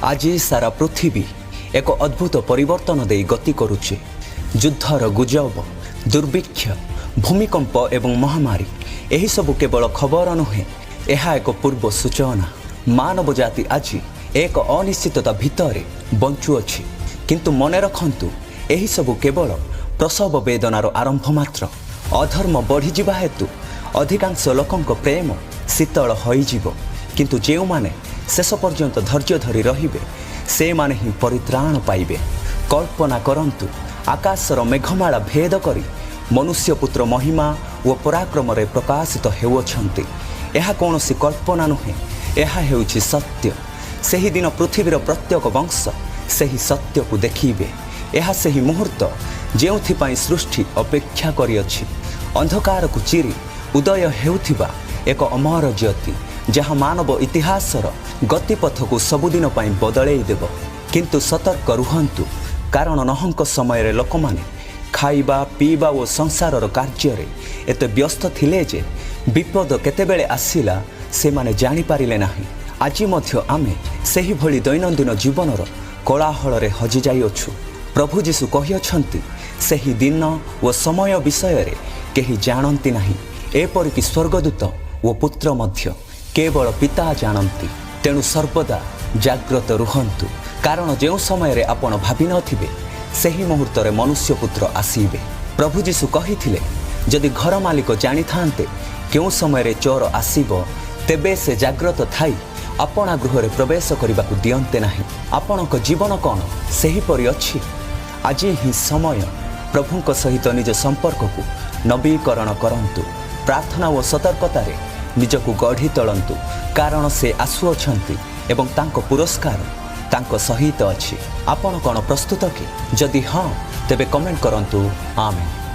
आज सारा पृथ्वी एक अद्भुत परिवर्तन दे गति करुचे। युद्धर गुजब, दुर्भिक्ष, भूमिकंप एवं महामारी यही सब केवल खबर नुहे, यह एक पूर्व सूचना। मानव जाति आज एक अनिश्चितता भितर बंचुअछि, किंतु मने रखंतु यही सब केवल प्रसव वेदनार आरंभ मात्र। अधर्म बढ़ीजा हेतु अधिकांश लोकंक प्रेम शीतल होइजिवो, किंतु जे माने शेष पर्यंत धैर्य धरी रहिबे से माने ही परित्राण पाइबे। कल्पना करंतु आकाशर मेघमाला भेद करी मनुष्यपुत्र महिमा व पराक्रम रे प्रकाशित हेउछंती। यह कौनसी कल्पना नुहे, यह हेउछि सत्य। सही दिन पृथ्वीर प्रत्येक वंश सही सत्य को देखिबे। यह सही मुहूर्त जेउथिपाई सृष्टि अपेक्षा करिअछि। अंधकार को चिरी उदय हेउथिबा एक अमर ज्योति, जहाँ मानव इतिहासर गतिपथ को सबुदिन पाई बदलई देव। किंतु सतर्क रुहंतु, कारण नहंक समय लोक माने खाइबा पीवा और संसारर कार्य एत व्यस्त थिले जे विपद केतेबेले आसिला से माने जानि पारिले नाही। आज मध्य आमे सही भली दैनंदिन जीवनर कोलाहल रे हजि जाइअछु। प्रभु जीशु कहिअछंती, सही दिन और समय विषय रे केही जानती नाही, एपरिक स्वर्गदूत व पुत्र मध्य केवल पिता जानती। तेणु सर्वदा जाग्रत रुहंतु, कारण जो समय रे आपण भाबी नथिबे सही मुहूर्त रे मनुष्य पुत्र आसीबे। प्रभु जीशु कहिथिले, जदि घर मालिक जानी थांते केउ समय रे चोर आसीबो, तेबे से जाग्रत थाई अपना गृह रे प्रवेश करने को दियंते नाही। आपणक जीवन कौन सही परि अछि? आज ही समय प्रभुंक सहित निज संपर्क को नवीकरण करंतु। प्रार्थना और सतर्कता रे निजको गढ़ी तोलंतु, कारण से आसुअछंती एवं तांको पुरस्कार तांको सहित अछि। आपण कौन प्रस्तुत कि? जदि हाँ, तेबे कमेंट करंतु। आमेन।